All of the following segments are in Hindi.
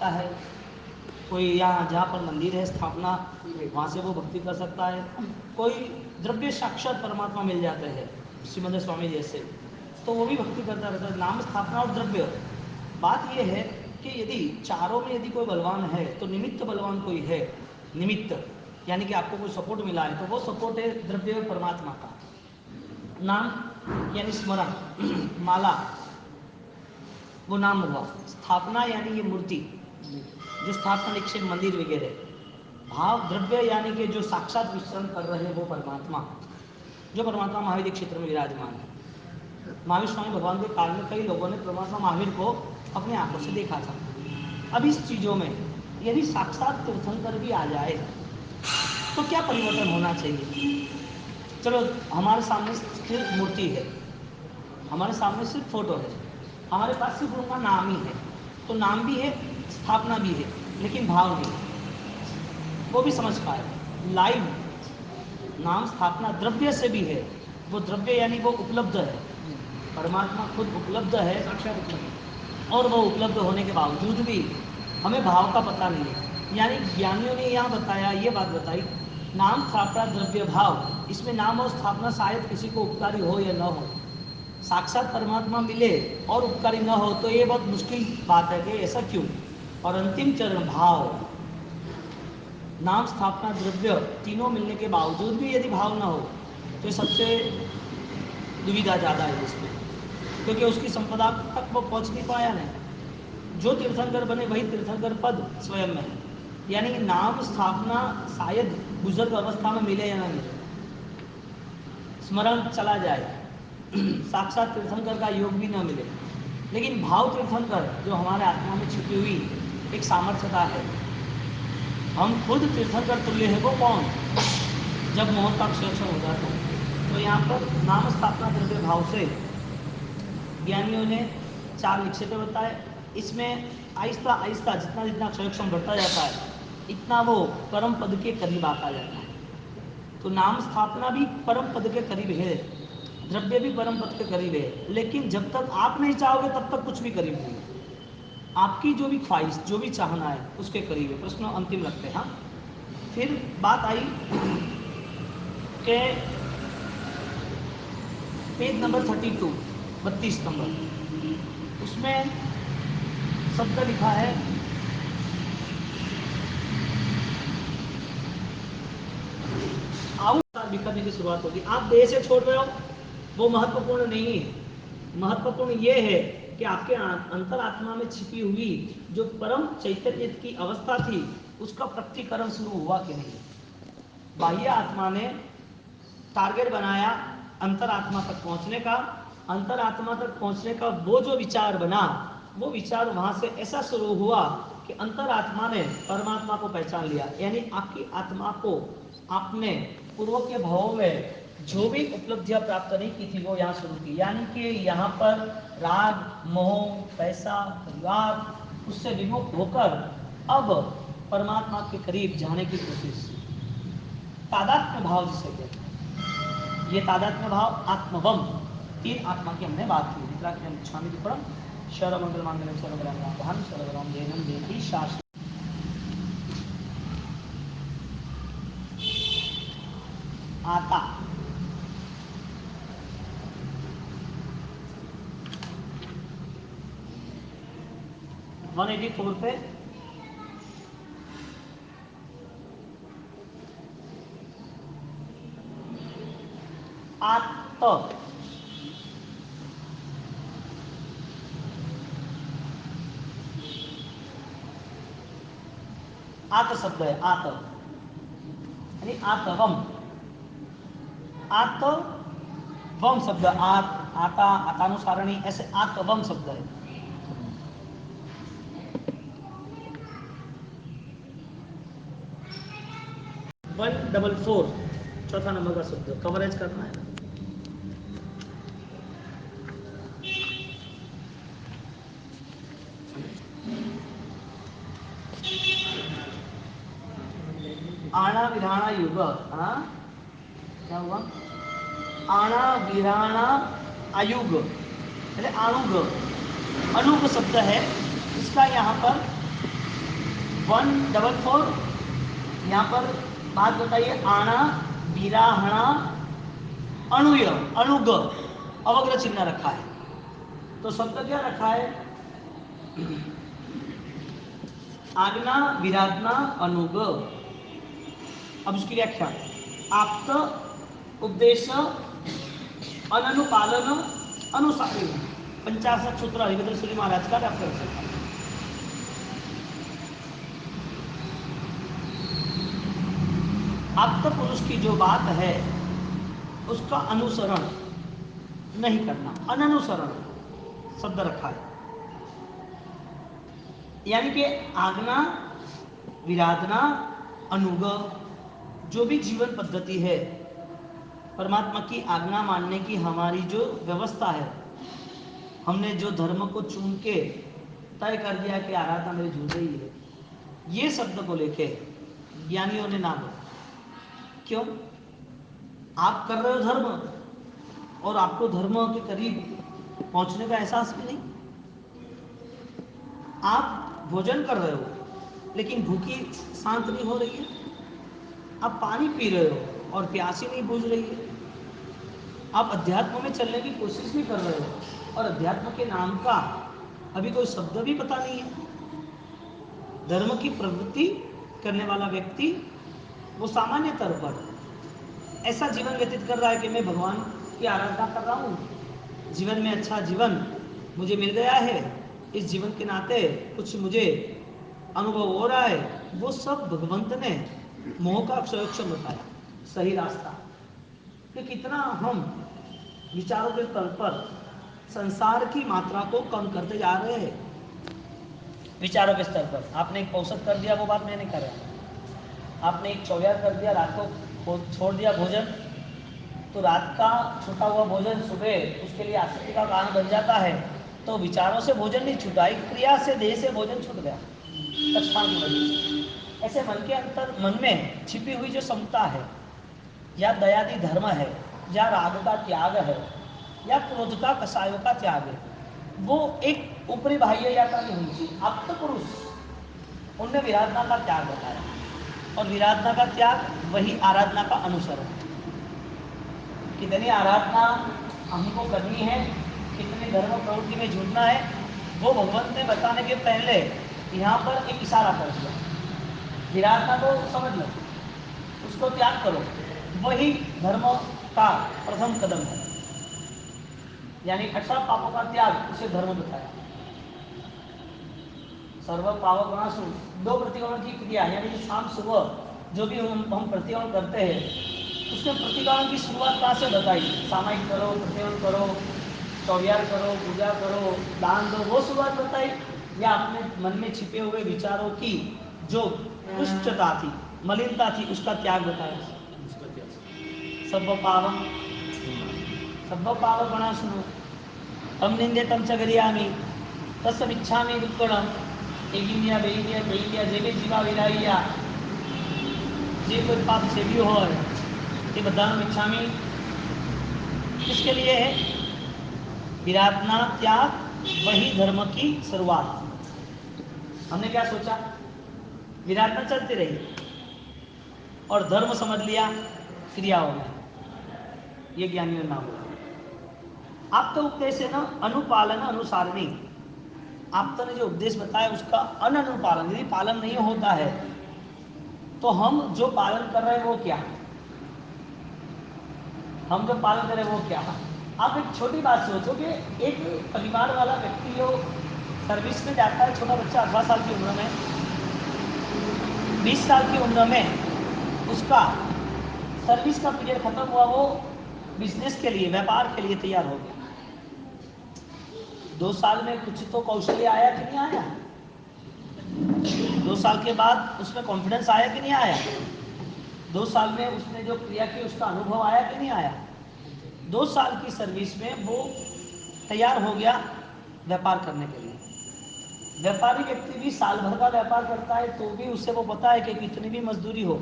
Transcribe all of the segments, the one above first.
सकता है, कोई यहाँ जहाँ पर मंदिर है स्थापना वहाँ से वो भक्ति कर सकता है, कोई द्रव्य साक्षात परमात्मा मिल जाते हैं श्रीमद स्वामी जैसे, तो वो भी भक्ति करता रहता है। नाम स्थापना और द्रव्य, बात ये है कि यदि चारों में यदि कोई बलवान है तो निमित्त बलवान कोई है, निमित्त यानी कि आपको कोई सपोर्ट मिला है तो वो सपोर्ट है द्रव्य परमात्मा का। नाम यानी स्मरण, माला वो नाम हुआ, स्थापना यानी ये मूर्ति जो स्थापना निक्षेप मंदिर वगैरह, भाव द्रव्य यानी कि जो साक्षात विचरण कर रहे हैं वो परमात्मा, जो परमात्मा महावीर क्षेत्र में विराजमान है। महावीर स्वामी भगवान के काल में कई लोगों ने परमात्मा महावीर को अपने आंखों से देखा था। अब इस चीजों में यदि साक्षात तीर्थंकर भी आ जाए तो क्या परिवर्तन होना चाहिए? चलो हमारे सामने सिर्फ मूर्ति है, हमारे सामने सिर्फ फोटो है, हमारे पास सिर्फ उनका नाम ही है, तो नाम भी है स्थापना भी है लेकिन भाव नहीं, वो भी समझ पाए। लाइव नाम स्थापना द्रव्य से भी है, वो द्रव्य यानी वो उपलब्ध है, परमात्मा खुद उपलब्ध है, साक्षात उपलब्ध, और वो उपलब्ध होने के बावजूद भी हमें भाव का पता नहीं है। यानी ज्ञानियों ने यहाँ बताया, ये बात बताई, नाम स्थापना द्रव्य भाव, इसमें नाम और स्थापना शायद किसी को उपकारी हो या न हो, साक्षात परमात्मा मिले और उपकारी न हो तो ये बहुत मुश्किल बात है कि ऐसा क्यों। और अंतिम चरण भाव, नाम स्थापना द्रव्य तीनों मिलने के बावजूद भी यदि भाव न हो तो सबसे दुविधा ज़्यादा है इसमें, क्योंकि उसकी संपदा तक वो पहुंच नहीं पाया नहीं। जो तीर्थंकर बने वही तीर्थंकर पद स्वयं में है, यानी नाम स्थापना शायद बुजुर्ग अवस्था में मिले या ना मिले, स्मरण चला जाए, साक्षात तीर्थंकर का योग भी न मिले, लेकिन भाव तीर्थंकर जो हमारे आत्मा में छिपी हुई एक सामर्थ्यता है, हम खुद तीर्थंकर तुल्य है। वो कौन? जब मोहन का अक्षर हो जाता है। तो यहाँ पर नाम स्थापना द्रव्य भाव से ज्ञानियों ने 4 निक्षेप बताए। इसमें आहिस्ता आहिस्ता जितना जितना अक्षरक्षम बढ़ता जाता है इतना वो परम पद के करीब आता जाता है। तो नाम स्थापना भी परम पद के करीब है, द्रव्य भी परम पद के करीब है, लेकिन जब तक आप नहीं चाहोगे तब तक कुछ भी करीब नहीं है। आपकी जो भी ख्वाहिश, जो भी चाहना है उसके करीब है। प्रश्न अंतिम रखते हैं। फिर बात आई कि पेज नंबर 32, 32 नंबर, उसमें शब्द लिखा है आउट बिखरने की शुरुआत होगी। आप देह से छोड़ रहे हो वो महत्वपूर्ण नहीं है, महत्वपूर्ण ये है कि आपके अंतरात्मा में छिपी हुई जो परम चैतन्य की अवस्था थी उसका प्रकटीकरण शुरू हुआ कि नहीं। बाह्य आत्मा ने टारगेट बनाया अंतरात्मा तक पहुंचने का, अंतरात्मा तक पहुंचने का वो जो विचार बना, वो विचार वहां से ऐसा शुरू हुआ कि अंतरात्मा ने परमात्मा को पहचान लिया। यानी आपकी आत्मा को आपने पूर्व के भावों में जो भी उपलब्धियां प्राप्त नहीं की थी वो यहाँ शुरू की। यानी कि यहाँ पर राग, मोह, पैसा, परिवार उससे विमुक्त होकर अब परमात्मा के करीब जाने की कोशिश, तादात्म्य भाव जिसे कहते हैं। ये तादात्म्य भाव आत्मवम, 3 आत्मा की हमने बात की। स्वामी परम शर मंगल मांगल्यम सर्वमंगलम सर्वरम देनम देती शास्त्र आता। वन 184 पे आत, आत शब्द है, आत यानी आतवम, आतवम शब्द, आत, आता, आतानुसारणी, ऐसे आतवम शब्द है। 144 चौथा नंबर का शब्द कवरेज करना है ना। आना विराणा युग, क्या हुआ? आना विराणा आयुग, अरे आणुग, अनुग शब्द है इसका यहाँ पर 144 यहाँ पर बात बताइए, आना बिराहणा अणुय अणुग अवग्र चिन्ह रखा है, तो शब्द क्या रखा है? आज्ञा विराधना अनुग। अब उसकी व्याख्या, आप्त उपदेश अनुपालन अनुसारी, 50 सूत्र हरिभद्र सूरी महाराज का रेफरेंस है। आप्त पुरुष की जो बात है उसका अनुसरण नहीं करना, अननुसरण शब्द रखा है। यानी कि आज्ञा विराधना अनुग, जो भी जीवन पद्धति है, परमात्मा की आज्ञा मानने की हमारी जो व्यवस्था है, हमने जो धर्म को चुन के तय कर दिया कि आराधना मेरी जुड़ रही है, ये शब्द को लेके ज्ञानियों ने नाम, क्यों? आप कर रहे हो धर्म और आपको धर्म के करीब पहुंचने का एहसास भी नहीं। आप भोजन कर रहे हो लेकिन भूखी शांत नहीं हो रही है, आप पानी पी रहे हो और प्यासी नहीं बुझ रही है, आप अध्यात्म में चलने की कोशिश भी कर रहे हो और अध्यात्म के नाम का अभी कोई शब्द भी पता नहीं है। धर्म की प्रवृत्ति करने वाला व्यक्ति वो सामान्य तौर पर ऐसा जीवन व्यतीत कर रहा है कि मैं भगवान की आराधना कर रहा हूँ, जीवन में अच्छा जीवन मुझे मिल गया है, इस जीवन के नाते कुछ मुझे अनुभव हो रहा है, वो सब भगवंत ने मोह का अक्षरक्षम बताया, सही रास्ता। कि कितना हम विचारों के तल पर संसार की मात्रा को कम करते जा रहे हैं। विचारों के स्तर पर आपने एक औसत कर दिया, वो बात मैं नहीं कर रहा, आपने एक चौयार कर दिया, रात को छोड़ दिया भोजन, तो रात का छूटा हुआ भोजन सुबह उसके लिए आसक्ति का कारण बन जाता है। तो विचारों से भोजन नहीं छूटा, एक क्रिया से, देह से भोजन छूट गया तत्क्षण की वजह से। ऐसे मन के अंतर, मन में छिपी हुई जो समता है, या दयादि धर्म है, या राग का त्याग है, या क्रोध का कसायों का त्याग है, वो एक ऊपरी बाह्य यात्रा नहीं होनी चाहिए। अब तो पुरुष उनने विराधना का त्याग बताया, और विराधना का त्याग वही आराधना का अनुसरण। कितनी आराधना हमको करनी है, कितनी धर्म प्रवृत्ति में जुड़ना है, वो भगवंत ने बताने के पहले यहाँ पर एक इशारा कर दिया। विराधना को समझ लो, उसको त्याग करो, वही धर्म का प्रथम कदम है। यानी 18 पापों का त्याग, उसे धर्म बताया। सर्व पावगुणासु, 2 प्रतिक्रमण की क्रिया, यानी शाम सुबह जो भी हम प्रतिक्रमण करते हैं, उसने प्रतिक्रमण की शुरुआत कहाँ से बताई? सामायिक करो, प्रतिक्रमण करो, चौयार करो, पूजा करो, दान दो, वो शुरुआत बताई, या अपने मन में छिपे हुए विचारों की जो दुष्टता थी, मलिनता थी, उसका त्याग बताया। सब पावम बना सुनो, हम निंदे तम चगरियामी तस्मिच्छामी दुक्कड़म, एगिनिया बेगिनिया बेगिनिया जेबे जीवा विराइया, जे कोई पाप सेव्यो हो ये बदान इच्छामी किसके लिए है? विराधना त्याग, वही धर्म की शुरुआत। हमने क्या सोचा? विराधना चलती रही और धर्म समझ लिया क्रियाओं में, ये ज्ञानियों नाम हुआ। आप तो उपदेश है ना अनुपालन अनुसारणी, आप ने जो उपदेश बताया उसका अनुपालन, यदि पालन नहीं होता है तो हम जो पालन कर रहे हैं वो क्या, हम जो पालन करें वो क्या। आप एक छोटी बात सोचो कि एक परिवार वाला व्यक्ति जो सर्विस में जाता है, छोटा बच्चा 18 साल की उम्र में, 20 साल की उम्र में उसका सर्विस का पीरियड खत्म हुआ, वो बिजनेस के लिए, व्यापार के लिए तैयार हो गया। 2 साल में कुछ तो कौशल्य आया कि नहीं आया? 2 साल के बाद उसमें कॉन्फिडेंस आया कि नहीं आया? 2 साल में उसने जो क्रिया की उसका अनुभव आया कि नहीं आया? 2 साल की सर्विस में वो तैयार हो गया व्यापार करने के लिए। व्यापारी व्यक्ति भी साल भर का व्यापार करता है तो भी उससे वो पता है कि कितनी भी मजदूरी हो,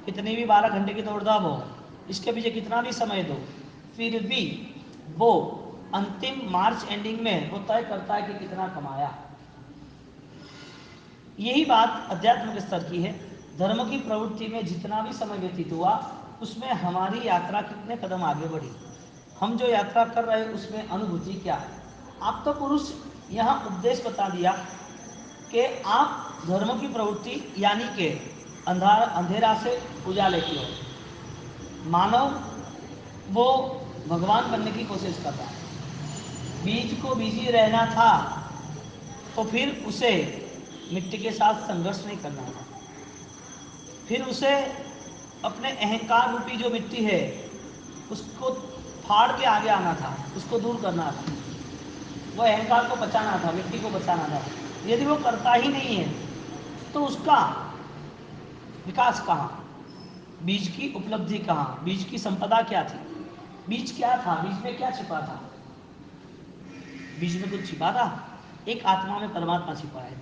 कितनी भी 12 घंटे की दौड़धाम हो, इसके पीछे कितना भी समय दो, फिर भी वो अंतिम मार्च एंडिंग में वो तय करता है कि कितना कमाया। यही बात अध्यात्म के स्तर की है। धर्म की प्रवृत्ति में जितना भी समय व्यतीत हुआ, उसमें हमारी यात्रा कितने कदम आगे बढ़ी, हम जो यात्रा कर रहे हैं उसमें अनुभूति क्या है। आप तो पुरुष यहाँ उपदेश बता दिया कि आप धर्म की प्रवृत्ति यानी कि अंधेरा से उजाले की ओर, मानव वो भगवान बनने की कोशिश कर रहा है। बीज को बीजी रहना था तो फिर उसे मिट्टी के साथ संघर्ष नहीं करना था, फिर उसे अपने अहंकार रूपी जो मिट्टी है उसको फाड़ के आगे आना था, उसको दूर करना था, वो अहंकार को बचाना था, मिट्टी को बचाना था। यदि वो करता ही नहीं है तो उसका विकास कहाँ, बीज की उपलब्धि कहाँ, बीज की संपदा क्या थी, बीज क्या था, बीज में क्या छिपा था। बीज में कुछ छिपा था, एक आत्मा में परमात्मा छिपा है।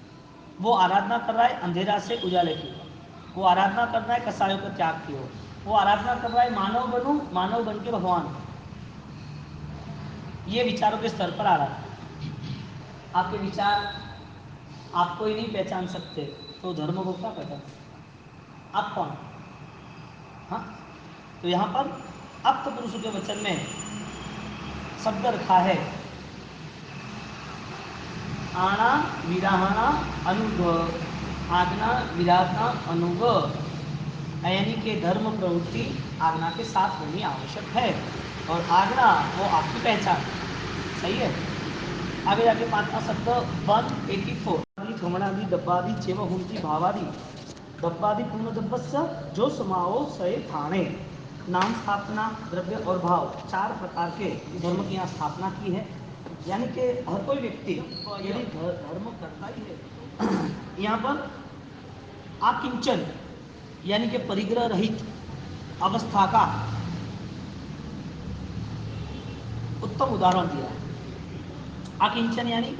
वो आराधना कर रहा है अंधेरा से उजाले की ओर, वो आराधना कर रहा है कसायों के त्याग की ओर, वो आराधना कर रहा है मानव बनूं, मानव बन के भगवान हो। ये विचारों के स्तर पर आ रहा है। आपके विचार आपको ही नहीं पहचान सकते तो धर्म को क्या पहचान सकता, आप कौन। हाँ, तो यहाँ पर अब तो पुरुषों के वचन में शब्द रखा है आना विराहना अनुग, आज्ञा विराहना अनुग, यानी कि धर्म प्रवृत्ति आज्ञा के साथ होनी आवश्यक है, और आज्ञा वो आपकी पहचान। सही है। आगे जाके पांचवा शब्द 184 थमणादि डब्बादि चेव हुंती भावादि डब्बादि पूर्ण डब्बस्य जो समाओ सय थाने। नाम स्थापना द्रव्य और भाव चार प्रकार के धर्म की यहाँ स्थापना की है। यानी कि हर कोई व्यक्ति यदि धर्म करता ही है, यहाँ पर आकिंचन यानी कि परिग्रह रहित अवस्था का उत्तम उदाहरण दिया है। आकिंचन यानी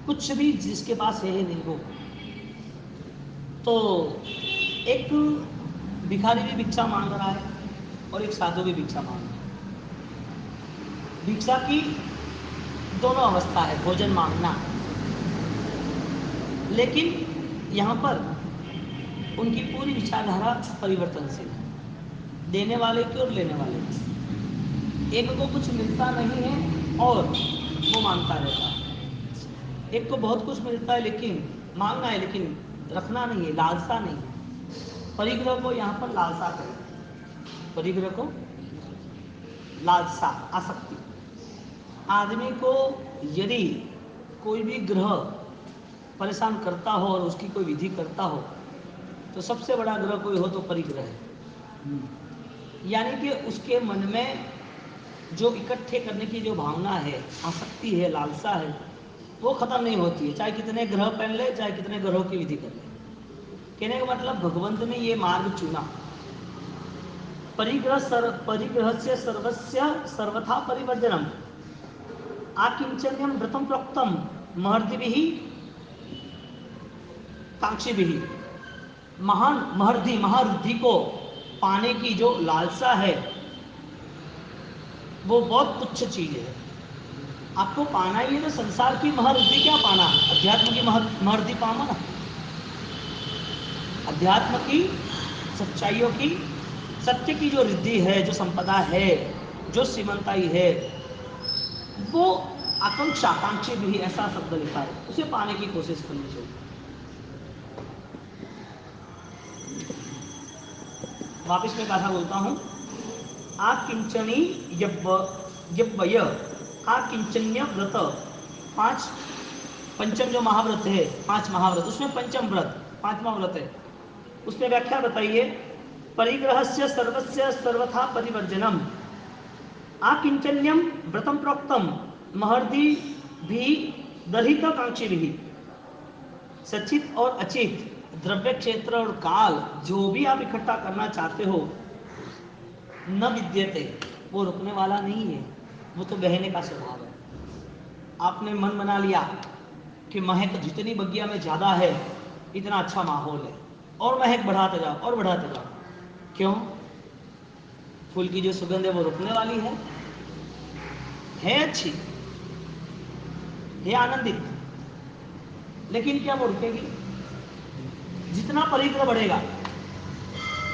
कुछ भी जिसके पास है नहीं वो। तो एक भिखारी भी भिक्षा मांग रहा है और एक साधु भी भिक्षा मांग रहा है। भिक्षा की दोनों अवस्था है, भोजन मांगना, लेकिन यहाँ पर उनकी पूरी विचारधारा परिवर्तनशील है, देने वाले की और लेने वाले की। एक को कुछ मिलता नहीं है और वो मांगता रहता है, एक को बहुत कुछ मिलता है लेकिन मांगना है लेकिन रखना नहीं है, लालसा नहीं है। परिग्रह को यहाँ पर लालसा करें, परिग्रह को लालसा, आसक्ति। आदमी को यदि कोई भी ग्रह परेशान करता हो और उसकी कोई विधि करता हो तो सबसे बड़ा ग्रह कोई हो तो परिग्रह है। यानी कि उसके मन में जो इकट्ठे करने की जो भावना है, आसक्ति है, लालसा है, वो खत्म नहीं होती है, चाहे कितने ग्रह पहन ले, चाहे कितने ग्रहों की विधि कर ले। कहने का मतलब भगवंत ने ये मार्ग चुना। परिग्रह से सर्वस्य सर्वथा परिवर्जनम आकिंचन्यम व्रतम प्रोक्तम महर्दिभिः कांक्षिभिः। महान महर्दि, महारुद्धि को पाने की जो लालसा है वो बहुत तुच्छ चीज है। आपको पाना ही है तो संसार की महारुद्धि क्या पाना, अध्यात्म की महारुद्धि पाना ना। अध्यात्म की सच्चाइयों की, सत्य की जो रिद्धि है, जो संपदा है, जो सीमंताई है, वो आकांक्षा, आकांक्षी भी ऐसा शब्द लिखा है, उसे पाने की कोशिश करनी चाहिए। वापिस में कहा बोलता हूं, आकिंचनी यव्वय आकिंचन्य व्रत, पांच पंचम जो महाव्रत है, पांच महाव्रत, उसमें पंचम व्रत पांचवा व्रत है। उसमें व्याख्या बताइए, परिग्रहस्य सर्वस्य सर्वथा परिवर्जनम आकिंचन्यम व्रतम प्रोक्तम महर्दि भी दहित कांक्षी भी। सचित और अचित, द्रव्य, क्षेत्र और काल, जो भी आप इकट्ठा करना चाहते हो, न विद्यते, वो रुकने वाला नहीं है, वो तो बहने का स्वभाव है। आपने मन बना लिया कि महक जितनी बगिया में ज्यादा है इतना अच्छा माहौल है, और महक बढ़ाते जाओ और बढ़ाते जाओ। क्यों? फूल की जो सुगंध है वो रुकने वाली है अच्छी, है आनंदित, लेकिन क्या वो रुकेगी? जितना परिग्रह बढ़ेगा,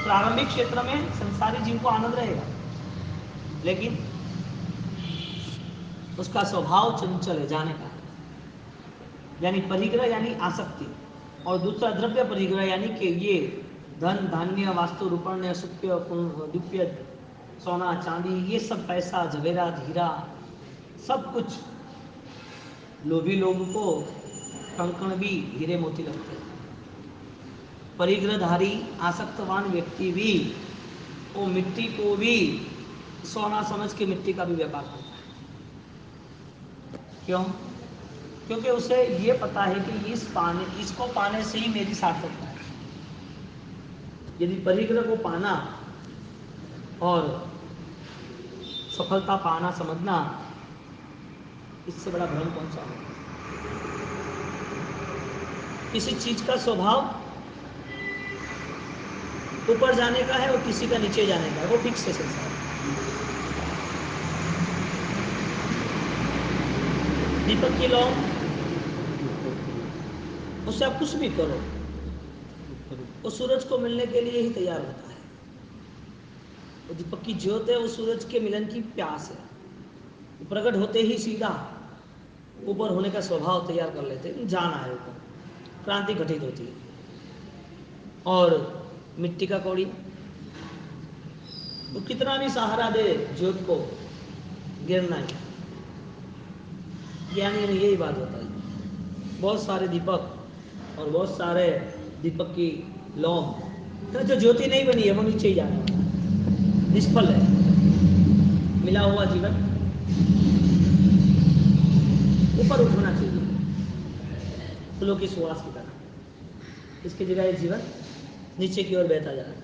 प्रारंभिक क्षेत्र में संसारी जीव को आनंद रहेगा, लेकिन उसका स्वभाव चंचल है जाने का, यानी परिग्रह यानी आसक्ति, और दूसरा द्रव्य परिग्रह यानी कि ये धन धान्य वास्तु रूपण्य सुख्य दिव्य सोना चांदी ये सब पैसा जवेरात हीरा सब कुछ लोभी लोगों को कंकण भी हीरे मोती लगते हैं। परिग्रहधारी आसक्तवान व्यक्ति भी वो मिट्टी को भी सोना समझ के मिट्टी का भी व्यापार करता है। क्यों? क्योंकि उसे ये पता है कि इसको पाने से ही मेरी सार्थकता है। यदि परिग्रह को पाना और सफलता पाना समझना, इससे बड़ा भ्रम कौन सा होगा? किसी चीज का स्वभाव ऊपर जाने का है और किसी का नीचे जाने का है, वो फिक्स है संसार। दीपक की लौ, उससे आप कुछ भी करो, वो सूरज को मिलने के लिए ही तैयार होता है। वो दीपक की ज्योत है, वो सूरज के मिलन की प्यास है। प्रकट होते ही सीधा ऊपर होने का स्वभाव तैयार कर लेते हैं, जाना है ऊपर, क्रांति घटित होती है। और मिट्टी का कौड़ी वो कितना भी सहारा दे ज्योत को, गिरना है। ज्ञानी में यही बात होता है। बहुत सारे दीपक और बहुत सारे दीपक की लौ, तो जो ज्योति नहीं बनी है वो नीचे ही जाने वाला है, निष्फल है। मिला हुआ जीवन ऊपर उठना चाहिए फूलों की सुवास की तरह, इसकी जगह ये जीवन नीचे की ओर बहता जा रहा है।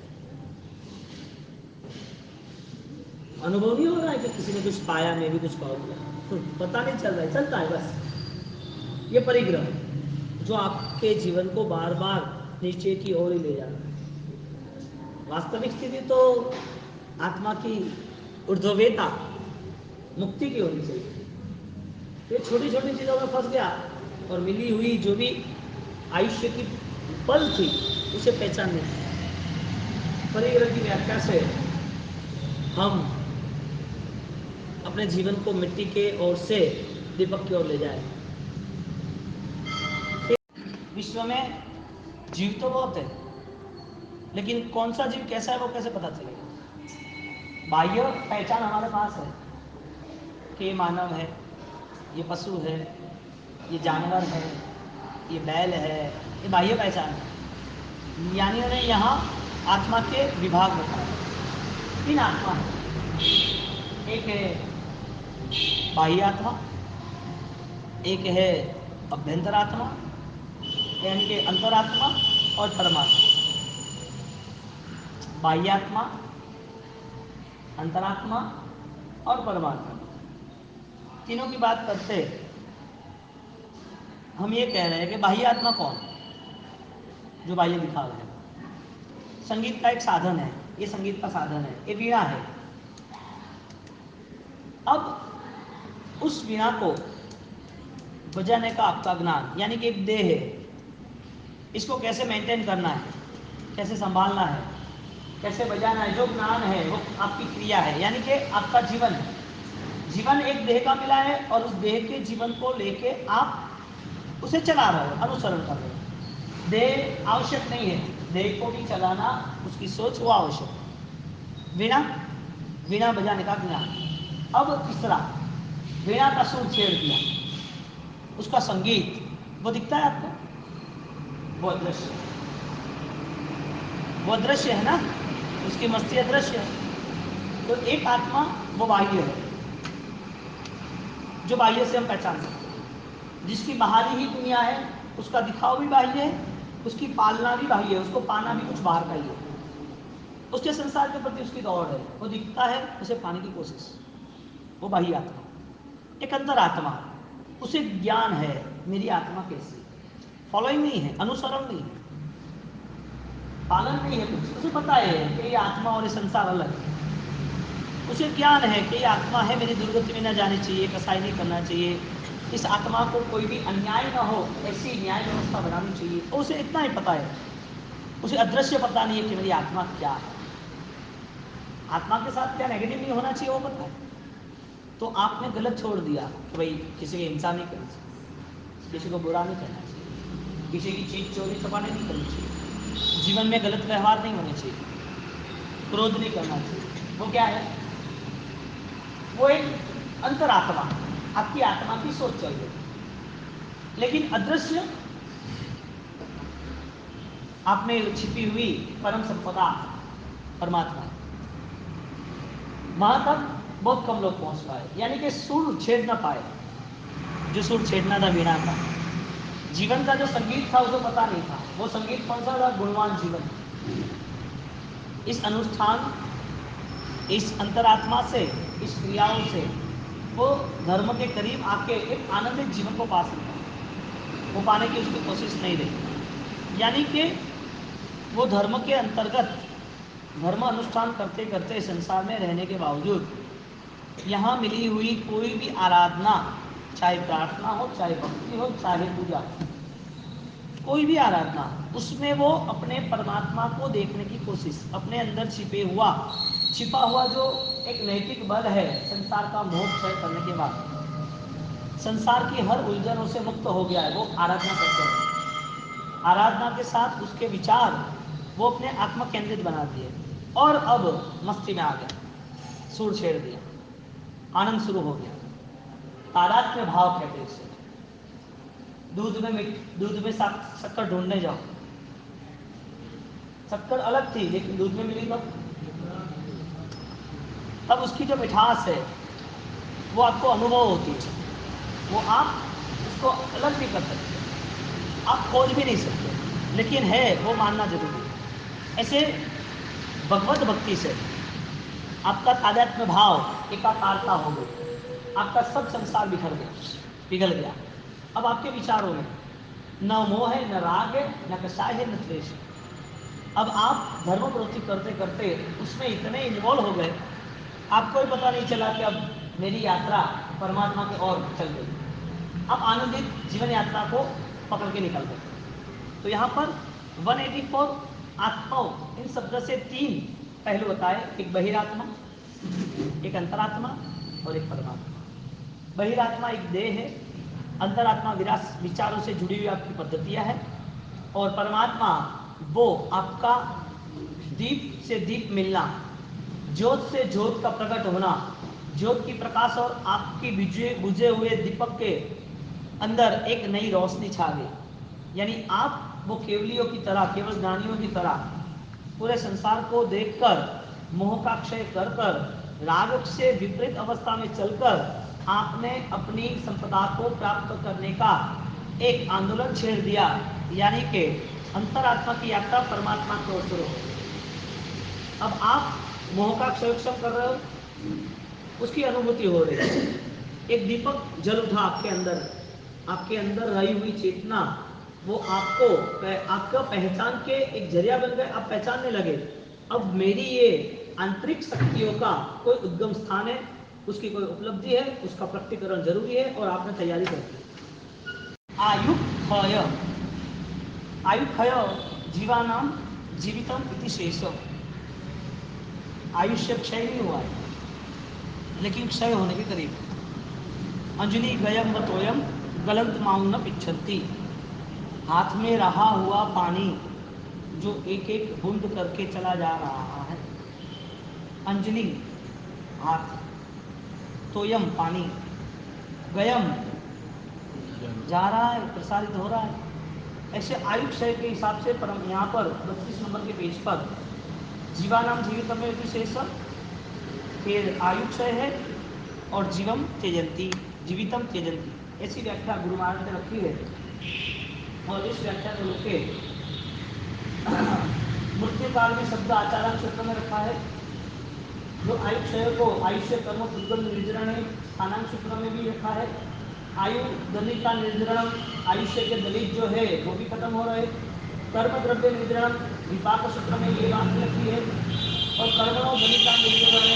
अनुभव नहीं हो रहा है कि किसी ने कुछ पाया, मैं भी कुछ पाऊंगा, तो पता नहीं चल रहा है, चलता है बस। ये परिग्रह जो आपके जीवन को बार बार नीचे की ओर ही ले जा रहा है। वास्तविक स्थिति तो आत्मा की ऊर्ध्ववेता मुक्ति की होनी चाहिए। ये छोटी छोटी चीजों में फंस गया और मिली हुई जो भी आयुष्य की पल थी उसे पहचान नहीं। परिग्रह की व्याख्या से हम अपने जीवन को मिट्टी के ओर से दीपक की ओर ले जाए। विश्व में जीव तो बहुत है, लेकिन कौन सा जीव कैसा है वो कैसे पता चलेगा? बाह्य पहचान हमारे पास है कि ये मानव है, ये पशु है, ये जानवर है, ये बैल है, ये बाह्य पहचान है। ज्ञानियों ने यहाँ आत्मा के विभाग बताए। 3 आत्मा है, एक है बाह्य आत्मा, एक है अभ्यंतर आत्मा यानी कि अंतरात्मा, और परमात्मा। बाह्य आत्मा, अंतरात्मा और परमात्मा, तीनों की बात करते हम ये कह रहे हैं कि बाह्य आत्मा कौन? जो बाह्य दिखा रहे हैं, संगीत का एक साधन है, ये संगीत का साधन है, ये वीणा है। अब उस वीणा को बजाने का आपका ज्ञान, यानी कि एक देह है, इसको कैसे मेंटेन करना है, कैसे संभालना है, कैसे बजाना है, जो ज्ञान है वो आपकी क्रिया है, यानी कि आपका जीवन है। जीवन एक देह का मिला है और उस देह के जीवन को लेके आप उसे चला रहे हो, अनुसरण कर रहे हो। देह आवश्यक नहीं है, देह को भी चलाना, उसकी सोच वो आवश्यक है। वीणा, वीणा बजाने का ज्ञान। अब तीसरा, वीणा का सुर छेड़ दिया, उसका संगीत, वो दिखता है आपको? वो दृश्य, वो दृश्य है ना, उसकी मस्ती अदृश्य है। तो एक आत्मा वो बाह्य है, जो बाह्य से हम पहचान सकते हैं, जिसकी बाहरी ही दुनिया है, उसका दिखाव भी बाह्य है, उसकी पालना भी बाह्य है, उसको पाना भी कुछ बाहर का ही है। उसके संसार के प्रति उसकी दौड़ है, वो दिखता है, उसे पाने की कोशिश, वो बाह्य आत्मा। एक अंतर आत्मा, उसे ज्ञान है मेरी आत्मा कैसी, फॉलोइंग नहीं है, अनुसरण नहीं है, पालन नहीं है कुछ, उसे पता है कि ये आत्मा और ये संसार अलग है। उसे ज्ञान है कि ये आत्मा है, मेरी दुर्गति में न जानी चाहिए, कसाई नहीं करना चाहिए, इस आत्मा को कोई भी अन्याय न हो ऐसी न्याय व्यवस्था बनानी चाहिए। और उसे इतना ही पता है, उसे अदृश्य पता नहीं है कि मेरी आत्मा क्या है, आत्मा के साथ क्या नेगेटिव नहीं होना चाहिए वो पता है। तो आपने गलत छोड़ दिया कि भाई किसी की हिंसा नहीं करनी चाहिए, किसी को बुरा नहीं करना चाहिए, किसी की चीज चोरी छपाने नहीं करनी चाहिए, जीवन में गलत व्यवहार नहीं होने चाहिए, क्रोध नहीं करना चाहिए। वो क्या है? वो एक अंतरात्मा, आपकी आत्मा की सोच चल रही है। लेकिन अदृश्य आप में छिपी हुई परम संपदा परमात्मा, वहां तक बहुत कम लोग पहुंच पाए, यानी कि सुर छेड़ ना पाए। जो सुर छेड़ना था वीणा का, जीवन का जो संगीत था उसे पता नहीं था। वो संगीत कौन सा था? गुणवान जीवन। इस अनुष्ठान, इस अंतरात्मा से, इस क्रियाओं से वो धर्म के करीब आके एक आनंदित जीवन को पा सकता है। वो पाने की उसकी कोशिश नहीं रही, यानी कि वो धर्म के अंतर्गत धर्म अनुष्ठान करते करते संसार में रहने के बावजूद यहाँ मिली हुई कोई भी आराधना, चाहे प्रार्थना हो, चाहे भक्ति हो, चाहे पूजा, कोई भी आराधना, उसमें वो अपने परमात्मा को देखने की कोशिश, अपने अंदर छिपा हुआ जो एक नैतिक बल है, संसार का मोह क्षय करने के बाद संसार की हर उलझनों से मुक्त हो गया है। वो आराधना करते हैं, आराधना के साथ उसके विचार वो अपने आत्म केंद्रित बना दिए और अब मस्ती में आ गया, सुर छेड़ दिया, आनंद शुरू हो गया। तादात्म्य भाव कहते हैं इसे। दूध में शक्कर ढूंढने जाओ, शक्कर अलग थी लेकिन दूध में मिली तब उसकी जो मिठास है वो आपको अनुभव होती है, वो आप उसको अलग नहीं कर सकते, आप खोज भी नहीं सकते, लेकिन है वो मानना जरूरी है। ऐसे भगवत भक्ति से आपका तादात्म्य भाव एकाकारता हो गई, आपका सब संसार बिखर गया, पिघल गया। अब आपके विचारों में न मोह है, न राग है, न कषाय है, न द्वेष है। अब आप धर्म प्रवृत्ति करते करते उसमें इतने इन्वॉल्व हो गए, आपको ही पता नहीं चला कि अब मेरी यात्रा परमात्मा की ओर चल गई। आप आनंदित जीवन यात्रा को पकड़ के निकल गए। तो यहाँ पर 184 आत्माओं, इन शब्द से 3 पहलू बताए, एक बहिरात्मा, एक अंतरात्मा और एक परमात्मा। बहिरात्मा एक देह है, अंतरात्मा विचारों से जुड़ी हुई आपकी पद्धतियां हैं, और परमात्मा वो आपका दीप से दीप मिलना, ज्योत से ज्योत का प्रकट होना, ज्योत की प्रकाश और आपकी बुझे हुए दीपक के अंदर एक नई रोशनी छा गई। यानी आप वो केवलियों की तरह, केवल ज्ञानियों की तरह पूरे संसार को देखकर मोह का क्षय कर कर, राग से विपरीत अवस्था में चलकर आपने अपनी संपदा को प्राप्त करने का एक आंदोलन छेड़ दिया, यानी कि अंतरात्मा की यात्रा परमात्मा की ओर शुरू हो गई। अब आप मोह का क्षय कर रहे हो, उसकी अनुभूति हो रही है। एक दीपक जल उठा आपके अंदर रही हुई चेतना वो आपका पहचान के एक जरिया बन गए, आप पहचानने लगे अब मेरी ये आंतरिक शक्तियों का कोई उद्गम स्थान है, उसकी कोई उपलब्धि है, उसका प्रकटीकरण जरूरी है और आपने तैयारी कर दी। आयुक्षय, आयुक्षय जीवानाम जीवितम इति शेषो। आयुष्य क्षय नहीं हुआ है लेकिन क्षय होने के करीब। अंजलि गयम वतोयम गलंत मांग न पिछती। हाथ में रहा हुआ पानी जो एक एक बूंद करके चला जा रहा है। अंजलि हाथ, तोयम पानी, गयम जा रहा है, प्रसारित हो रहा है। ऐसे आयुक्षय के हिसाब से परम यहाँ पर 32 नंबर के पेज पर जीवानाम जीवितम में शेष, फिर आयुक्षय है और जीवम त्यजंती, जीवितम त्यजंती, ऐसी व्याख्या गुरु महाराज ने रखी है। और इस व्याख्या को लेके मूर्तिकार भी शब्द आचार्य सूत्र में रखा है। जो आयुक्षय को आयुष्य कर्म उद्गम निर्जरण है, स्थानांक सूत्र में भी रखा है। आयु दलित का निर्जरण, आयुष्य के दलित जो है वो भी खत्म हो रहे। कर्म द्रव्य निर्जरण विपाक सूत्र में ये बात लिखी है, और कर्मणों दलित का निर्जरण।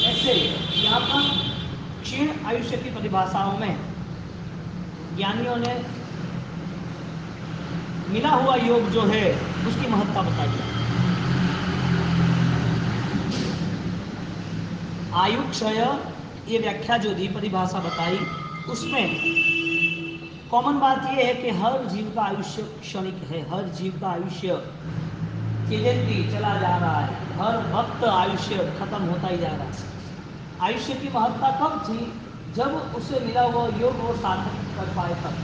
ऐसे यहाँ पर क्षीण आयुष्य की परिभाषाओं में ज्ञानियों ने मिला हुआ योग जो है उसकी महत्ता बताई। आयुक्षय ये व्याख्या जो दी, परिभाषा बताई, उसमें कॉमन बात यह है कि हर जीव का आयुष्य क्षणिक है, हर जीव का आयुष्य तेजंती चला जा रहा है, हर वक्त आयुष्य खत्म होता ही जा रहा है। आयुष्य की महत्ता कब थी? जब उसे मिला हुआ योग वो सार्थक कर पाए तब।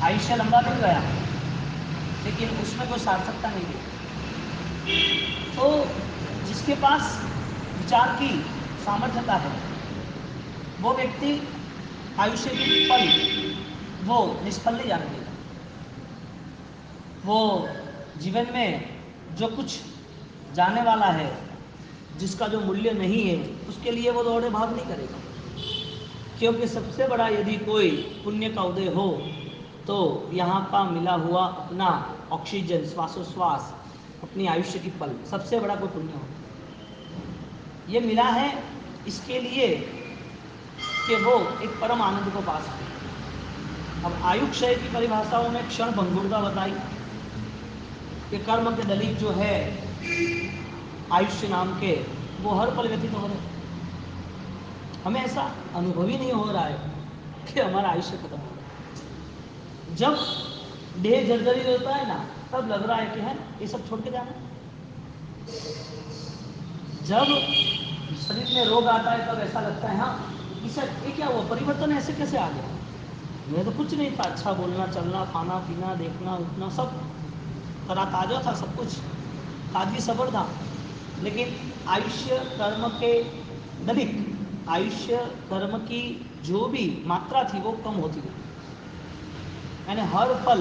आयुष्य लंबा मिल गया लेकिन उसमें कोई सार्थकता नहीं थी। तो जिसके पास विचार की सामर्थ्यता है वो व्यक्ति आयुष्य की पल वो निष्फल नहीं जाने देगा। वो जीवन में जो कुछ जाने वाला है, जिसका जो मूल्य नहीं है, उसके लिए वो दौड़े भाग नहीं करेगा। क्योंकि सबसे बड़ा यदि कोई पुण्य का उदय हो तो यहाँ का मिला हुआ अपना ऑक्सीजन, श्वासोश्वास, अपनी आयुष्य की पल, सबसे बड़ा कोई पुण्य हो। ये मिला है इसके लिए कि वो एक परम आनंद को पा सके। अब आयुक्षय की परिभाषाओं में क्षण भंगुरता बताई कि कर्म के दलित जो है आयुष्य नाम के, वो हर पल व्यतीत हो रहे। हमें ऐसा अनुभव ही नहीं हो रहा है कि हमारा आयुष्य खत्म हो रहा है। जब देह जर्जरित होता है ना, तब लग रहा है कि है ये सब छोड़ के जाना। जब शरीर में रोग आता है तब ऐसा लगता है हाँ इसे ये क्या हुआ, परिवर्तन ऐसे कैसे आ गया। मैं तो कुछ नहीं था, अच्छा बोलना, चलना, खाना पीना, देखना उठना सब तरा ताजा था, सब कुछ ताजगी सबर था। लेकिन आयुष्य कर्म के दलित, आयुष्य कर्म की जो भी मात्रा थी वो कम होती गई। यानी हर पल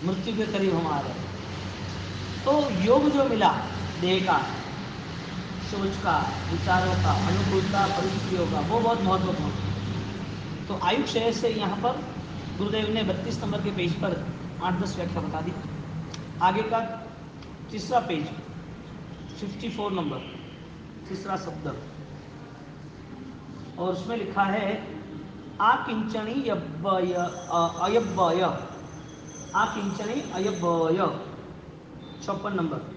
मृत्यु के करीब हम आ रहे हैं। तो योग जो मिला देह का, सोच का, विचारों का, अनुकूलता परिस्थितियों का, वो बहुत महत्वपूर्ण है। तो आयुक्षय से यहाँ पर गुरुदेव ने 32 नंबर के पेज पर 8-10 व्याख्या बता दी। आगे का तीसरा पेज 54 नंबर, तीसरा शब्द, और उसमें लिखा है आकिंचनी अयव्यय, आकिंचनी अयव्यय, 56 नंबर।